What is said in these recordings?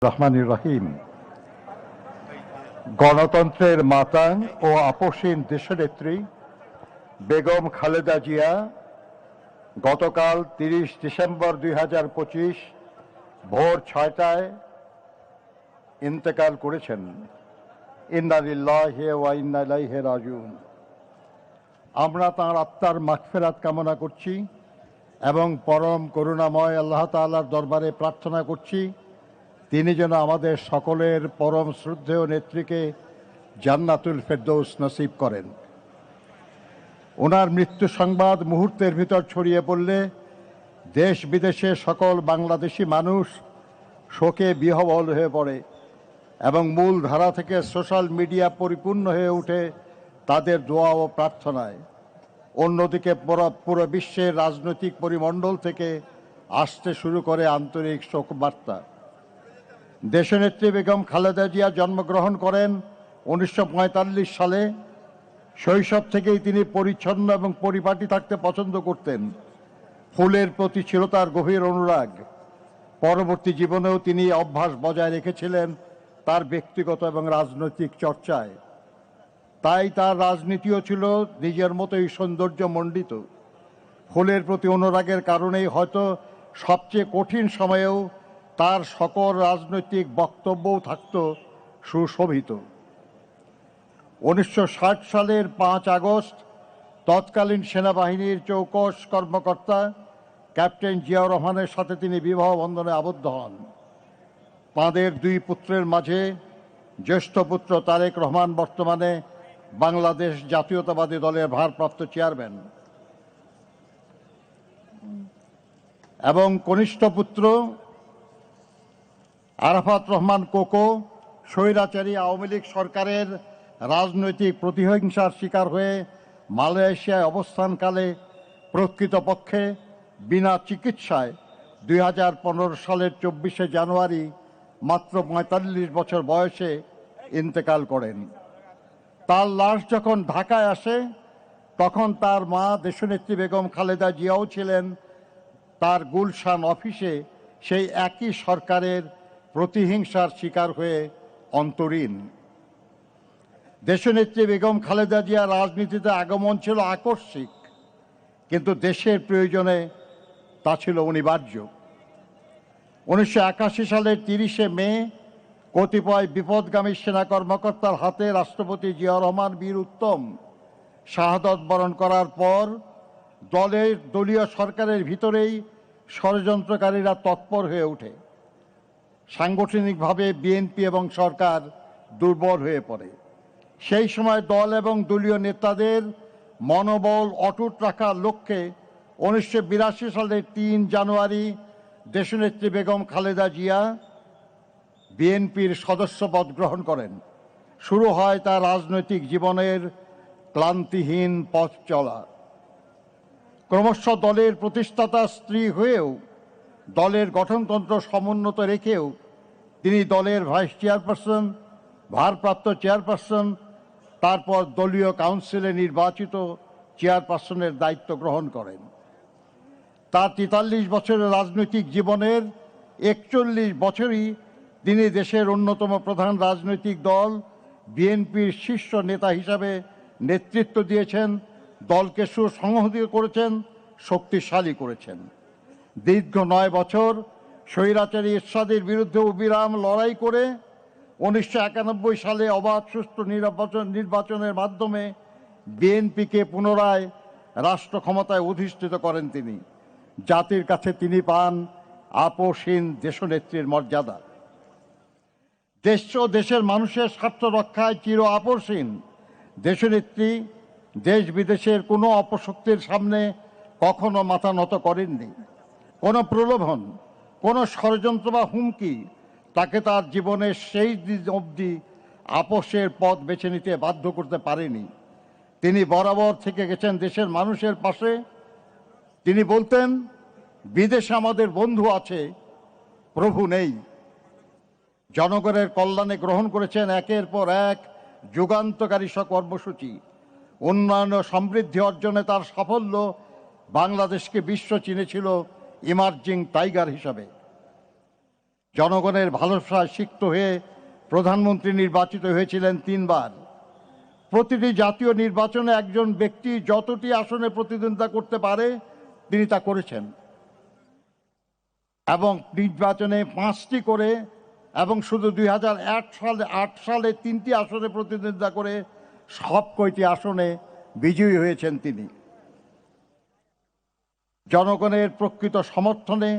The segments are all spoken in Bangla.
রহমানির রহিম। গণতন্ত্রের মাতা ও আপসহীন দেশনেত্রী বেগম খালেদা জিয়া গতকাল 30 ডিসেম্বর 2025 ভোর 6টায় ইন্তেকাল করেছেন। ইন্না লিল্লাহি ওয়া ইন্না ইলাইহি রাজিউন। আমরা তাঁর আত্মার মাগফিরাত কামনা করছি এবং পরম করুণাময় আল্লাহ তাআলার দরবারে প্রার্থনা করছি তিনি যেন আমাদের সকলের পরম শ্রদ্ধেয় নেত্রীকে জান্নাতুল ফেরদৌস নসিব করেন। ওনার মৃত্যু সংবাদ মুহূর্তের ভিতর ছড়িয়ে পড়লে দেশ বিদেশে সকল বাংলাদেশি মানুষ শোকে বিহ্বল হয়ে পড়ে এবং মূল ধারা থেকে সোশ্যাল মিডিয়া পরিপূর্ণ হয়ে ওঠে তাদের দোয়া ও প্রার্থনায়। অন্যদিকে পুরো বিশ্বের রাজনৈতিক পরিমণ্ডল থেকে আসতে শুরু করে আন্তরিক শোকবার্তা। দেশনেত্রী বেগম খালেদা জিয়া জন্মগ্রহণ করেন 1945 সালে। শৈশব থেকেই তিনি পরিচ্ছন্ন এবং পরিপাটি থাকতে পছন্দ করতেন। ফুলের প্রতি ছিল তার গভীর অনুরাগ। পরবর্তী জীবনেও তিনি অভ্যাস বজায় রেখেছিলেন তার ব্যক্তিগত এবং রাজনৈতিক চর্চায়। তাই তার রাজনীতিও ছিল নিজের মতোই সৌন্দর্যমণ্ডিত। ফুলের প্রতি অনুরাগের কারণেই হয়তো সবচেয়ে কঠিন সময়েও তার সকল রাজনৈতিক বক্তব্যও থাকত সুশোভিত। 1960 সালের 5 আগস্ট তৎকালীন সেনাবাহিনীর চৌকস কর্মকর্তা ক্যাপ্টেন জিয়াউর রহমানের সাথে তিনি বিবাহ বন্ধনে আবদ্ধ হন। তাঁদের 2 পুত্রের মাঝে জ্যেষ্ঠ পুত্র তারেক রহমান বর্তমানে বাংলাদেশ জাতীয়তাবাদী দলের ভারপ্রাপ্ত চেয়ারম্যান এবং কনিষ্ঠ পুত্র আরাফাত রহমান কোকো স্বৈরাচারী আওয়ামী লীগ সরকারের রাজনৈতিক প্রতিহিংসার শিকার হয়ে মালয়েশিয়ায় অবস্থানকালে প্রকৃতপক্ষে বিনা চিকিৎসায় 2015 সালের 24শে জানুয়ারি মাত্র 45 বছর বয়সে ইন্তেকাল করেন। তার লাশ যখন ঢাকায় আসে তখন তার মা দেশনেত্রী বেগম খালেদা জিয়াও ছিলেন তার গুলশান অফিসে সেই একই সরকারের প্রতিহিংসার শিকার হয়ে অন্তরীণ। দেশনেত্রী বেগম খালেদা জিয়ার রাজনীতিতে আগমন ছিল আকস্মিক, কিন্তু দেশের প্রয়োজনে তা ছিল অনিবার্য। 1981 সালের 30শে মে কতিপয় বিপদগামী সেনা কর্মকর্তার হাতে রাষ্ট্রপতি জিয়াউর রহমান বীর উত্তম শাহাদত বরণ করার পর দলীয় সরকারের ভিতরেই ষড়যন্ত্রকারীরা তৎপর হয়ে ওঠে। সাংগঠনিকভাবে বিএনপি এবং সরকার দুর্বল হয়ে পড়ে। সেই সময় দল এবং দলীয় নেতাদের মনোবল অটুট রাখার লক্ষ্যে 1982 সালের 3 জানুয়ারি দেশনেত্রী বেগম খালেদা জিয়া বিএনপির সদস্যপদ গ্রহণ করেন। শুরু হয় তার রাজনৈতিক জীবনের ক্লান্তিহীন পথ চলা। ক্রমশ দলের প্রতিষ্ঠাতা স্ত্রী হয়েও দলের গঠনতন্ত্র সমুন্নত রেখেও তিনি দলের ভাইস চেয়ারপারসন, ভারপ্রাপ্ত চেয়ারপারসন, তারপর দলীয় কাউন্সিলে নির্বাচিত চেয়ারপারসনের দায়িত্ব গ্রহণ করেন। তার 43 বছরের রাজনৈতিক জীবনের 41 বছরই তিনি দেশের অন্যতম প্রধান রাজনৈতিক দল বিএনপির শীর্ষ নেতা হিসাবে নেতৃত্ব দিয়েছেন, দলকে সুসংহত করেছেন, শক্তিশালী করেছেন। দীর্ঘ 9 বছর স্বৈরাচারী এরশাদের বিরুদ্ধে অবিরাম লড়াই করে 1991 সালে অবাধ সুষ্ঠু নির্বাচনের মাধ্যমে বিএনপিকে পুনরায় রাষ্ট্র ক্ষমতায় অধিষ্ঠিত করেন তিনি। জাতির কাছে তিনি পান আপসহীন দেশনেত্রীর মর্যাদা। দেশ ও দেশের মানুষের স্বার্থ রক্ষায় চির আপসহীন দেশনেত্রী দেশ বিদেশের কোনো অপশক্তির সামনে কখনো মাথা নত করেননি। কোনো প্রলোভন, কোনো ষড়যন্ত্র বা হুমকি তাকে তার জীবনের শেষ দিন অবধি আপোষের পথ বেছে নিতে বাধ্য করতে পারেনি। তিনি বরাবর থেকে গেছেন দেশের মানুষের পাশে। তিনি বলতেন, বিদেশে আমাদের বন্ধু আছে, প্রভু নেই। জনগণের কল্যাণে গ্রহণ করেছেন একের পর এক যুগান্তকারী সব কর্মসূচি। উন্নয়ন ও সমৃদ্ধি অর্জনে তার সাফল্য বাংলাদেশকে বিশ্ব চিনেছিল ইমার্জিং টাইগার হিসাবে। জনগণের ভালোবাসায় সিক্ত হয়ে প্রধানমন্ত্রী নির্বাচিত হয়েছিলেন 3 বার। প্রতিটি জাতীয় নির্বাচনে একজন ব্যক্তি যতটি আসনে প্রতিদ্বন্দ্বিতা করতে পারে তিনি তা করেছেন, এবং নির্বাচনে 5টি করে, এবং শুধু 2008 সালে 3টি আসনে প্রতিদ্বন্দ্বিতা করে সব কয়টি আসনে বিজয়ী হয়েছেন তিনি। জনগণের প্রকৃত সমর্থনে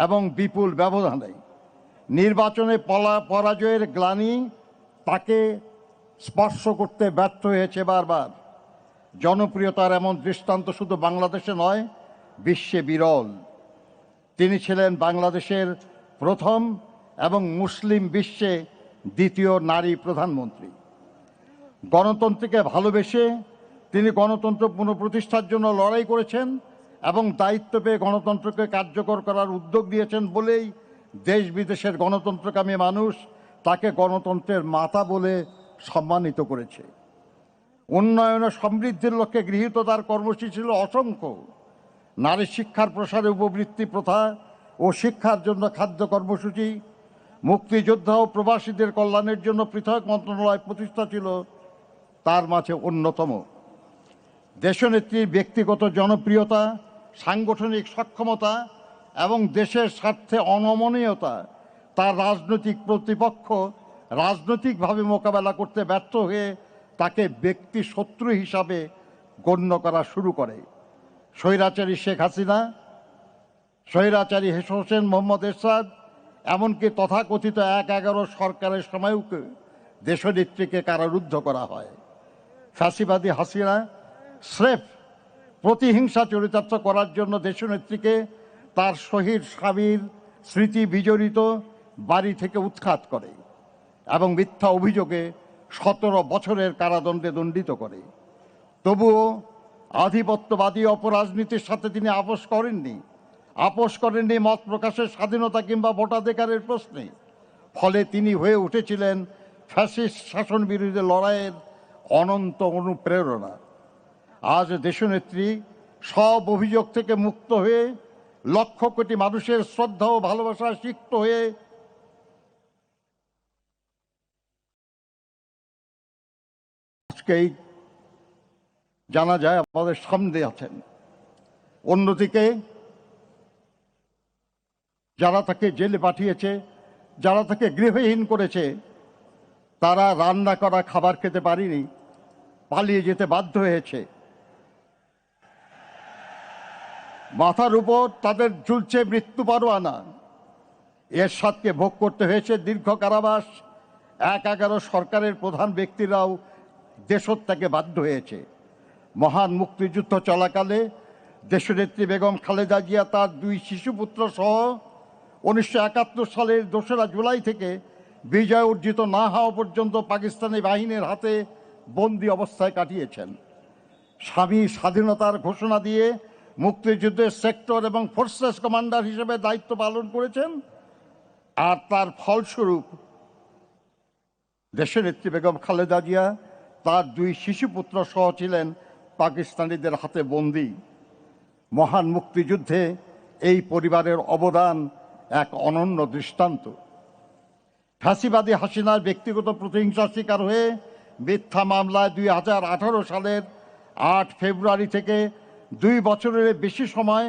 এবং বিপুল ব্যবধানে নির্বাচনে পরাজয়ের গ্লানি তাকে স্পর্শ করতে ব্যর্থ হয়েছে বারবার। জনপ্রিয়তার এমন দৃষ্টান্ত শুধু বাংলাদেশে নয়, বিশ্বে বিরল। তিনি ছিলেন বাংলাদেশের প্রথম এবং মুসলিম বিশ্বে দ্বিতীয় নারী প্রধানমন্ত্রী। গণতন্ত্রকে ভালোবেসে তিনি গণতন্ত্র পুনঃপ্রতিষ্ঠার জন্য লড়াই করেছেন এবং দায়িত্ব পেয়ে গণতন্ত্রকে কার্যকর করার উদ্যোগ নিয়েছেন বলেই দেশ বিদেশের গণতন্ত্রকামী মানুষ তাকে গণতন্ত্রের মাতা বলে সম্মানিত করেছে। উন্নয়ন ও সমৃদ্ধির লক্ষ্যে গৃহীত তার কর্মসূচি ছিল অসংখ্য। নারী শিক্ষার প্রসারে উপবৃত্তি প্রথা ও শিক্ষার জন্য খাদ্য কর্মসূচি, মুক্তিযোদ্ধা ও প্রবাসীদের কল্যাণের জন্য পৃথক মন্ত্রণালয় প্রতিষ্ঠা ছিল তার মাঝে অন্যতম। দেশনেত্রীর ব্যক্তিগত জনপ্রিয়তা, সাংগঠনিক সক্ষমতা এবং দেশের স্বার্থে অনমনীয়তা তার রাজনৈতিক প্রতিপক্ষ রাজনৈতিকভাবে মোকাবেলা করতে ব্যর্থ হয়ে তাকে ব্যক্তি শত্রু হিসাবে গণ্য করা শুরু করে। স্বৈরাচারী শেখ হাসিনা, স্বৈরাচারী হোসেন মোহাম্মদ এরশাদ, এমনকি তথাকথিত 1/11 সরকারের সময়ও দেশনেত্রীকে কারারুদ্ধ করা হয়। ফ্যাসিবাদী হাসিনা স্রেফ প্রতিহিংসা চরিতার্থ করার জন্য দেশনেত্রীকে তার শহীদ স্বামীর স্মৃতি বিজড়িত বাড়ি থেকে উৎখাত করে এবং মিথ্যা অভিযোগে 17 বছরের কারাদণ্ডে দণ্ডিত করে। তবুও আধিপত্যবাদী অপরাজনীতির সাথে তিনি আপোষ করেননি মত প্রকাশের স্বাধীনতা কিংবা ভোটাধিকারের প্রশ্নে। ফলে তিনি হয়ে উঠেছিলেন ফ্যাসিস্ট শাসন বিরোধী লড়াইয়ের অনন্ত অনুপ্রেরণা। আজ দেশনেত্রী সব অভিযোগ থেকে মুক্ত হয়ে লক্ষ কোটি মানুষের শ্রদ্ধা ও ভালোবাসায় সিক্ত হয়ে আজকেই জানা যায় আমাদের সামনে আছেন। অন্যদিকে যারা তাকে জেলে পাঠিয়েছে, যারা তাকে গৃহহীন করেছে, তারা রান্না করা খাবার খেতে পারেনি, পালিয়ে যেতে বাধ্য হয়েছে। মাথার উপর তাদের ঝুলছে মৃত্যু পরোয়ানা। এরশাদকে ভোগ করতে হয়েছে দীর্ঘ কারাবাস। 1/11 সরকারের প্রধান ব্যক্তিরাও দেশত্যাগে বাধ্য হয়েছে। মহান মুক্তিযুদ্ধ চলাকালে দেশনেত্রী বেগম খালেদা জিয়া তার 2 শিশুপুত্র সহ 1971 সালের 2রা জুলাই থেকে বিজয় অর্জিত না হওয়া পর্যন্ত পাকিস্তানি বাহিনীর হাতে বন্দী অবস্থায় কাটিয়েছেন। স্বামী স্বাধীনতার ঘোষণা দিয়ে মুক্তিযুদ্ধের সেক্টর এবং ফোর্সেস কমান্ডার হিসেবে দায়িত্ব পালন করেছেন, আর তার ফলস্বরূপ দেশনেত্রী বেগম খালেদা জিয়া তার 2 শিশুপুত্র সহ ছিলেন পাকিস্তানিদের হাতে বন্দী। মহান মুক্তিযুদ্ধে এই পরিবারের অবদান এক অনন্য দৃষ্টান্ত। ফ্যাসিবাদী হাসিনার ব্যক্তিগত প্রতিহিংসার শিকার হয়ে মিথ্যা মামলায় 2018 সালের 8 ফেব্রুয়ারি থেকে 2 বছরের বেশি সময়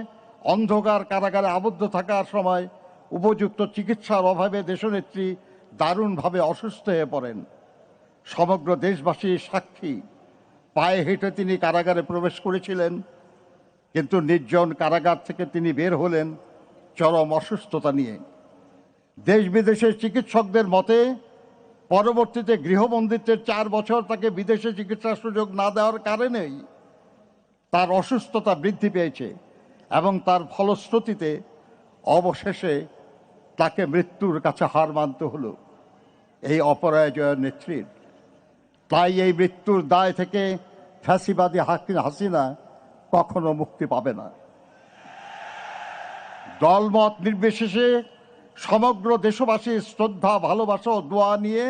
অন্ধকার কারাগারে আবদ্ধ থাকার সময় উপযুক্ত চিকিৎসার অভাবে দেশনেত্রী দারুণভাবে অসুস্থ হয়ে পড়েন। সমগ্র দেশবাসীর সাক্ষী, পায়ে হেঁটে তিনি কারাগারে প্রবেশ করেছিলেন, কিন্তু নির্জন কারাগার থেকে তিনি বের হলেন চরম অসুস্থতা নিয়ে। দেশ বিদেশের চিকিৎসকদের মতে পরবর্তীতে গৃহবন্দিত্বের 4 বছর তাকে বিদেশে চিকিৎসার সুযোগ না দেওয়ার কারণেই তার অসুস্থতা বৃদ্ধি পেয়েছে এবং তার ফলশ্রুতিতে অবশেষে তাকে মৃত্যুর কাছে হার মানতে হলো এই অপরাজয় নেত্রীর। তাই এই মৃত্যুর দায় থেকে ফ্যাসিবাদী হাসিনা কখনো মুক্তি পাবে না। দলমত নির্বিশেষে সমগ্র দেশবাসীর শ্রদ্ধা, ভালোবাসা ও দোয়া নিয়ে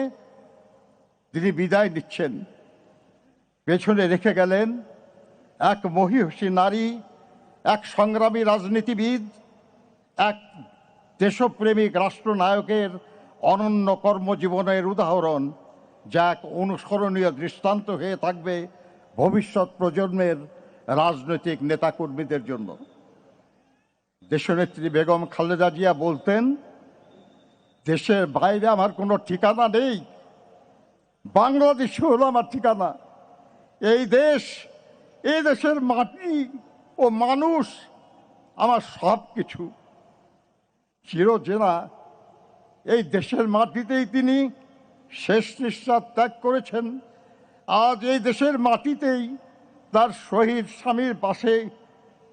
তিনি বিদায় নিচ্ছেন। পেছনে রেখে গেলেন এক মহিষী নারী, এক সংগ্রামী রাজনীতিবিদ, এক দেশপ্রেমিক রাষ্ট্রনায়কের অনন্য কর্মজীবনের উদাহরণ, যা এক অনুসরণীয় দৃষ্টান্ত হয়ে থাকবে ভবিষ্যৎ প্রজন্মের রাজনৈতিক নেতাকর্মীদের জন্য। দেশনেত্রী বেগম খালেদা জিয়া বলতেন, দেশের বাইরে আমার কোনো ঠিকানা নেই, বাংলাদেশে হলো আমার ঠিকানা। এই দেশ, এই দেশের মাটি ও মানুষ আমার সব কিছু। চিরচেনা এই দেশের মাটিতেই তিনি শেষ নিঃশ্বাস ত্যাগ করেছেন। আজ এই দেশের মাটিতেই তার শহীদ স্বামীর পাশে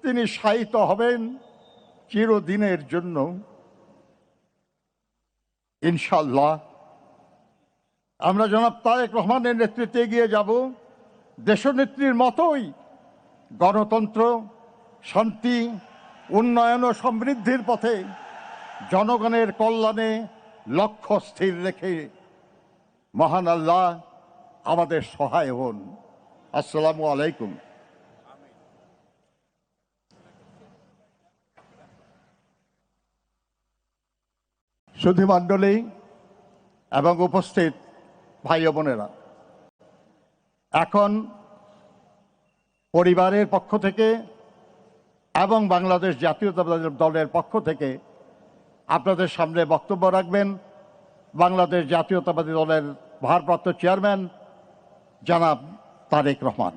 তিনি শায়িত হবেন চিরদিনের জন্য, ইনশাআল্লাহ। আমরা জনাব তারেক রহমানের নেতৃত্বে এগিয়ে যাব দেশনেত্রীর মতোই গণতন্ত্র, শান্তি, উন্নয়ন ও সমৃদ্ধির পথে জনগণের কল্যাণে লক্ষ্য স্থির রেখে। মহান আল্লাহ আমাদের সহায় হন। আসসালামু আলাইকুম। সুধীমণ্ডলী এবং উপস্থিত ভাই ও বোনেরা, এখন পরিবারের পক্ষ থেকে এবং বাংলাদেশ জাতীয়তাবাদী দলের পক্ষ থেকে আপনাদের সামনে বক্তব্য রাখবেন বাংলাদেশ জাতীয়তাবাদী দলের ভারপ্রাপ্ত চেয়ারম্যান জনাব তারেক রহমান।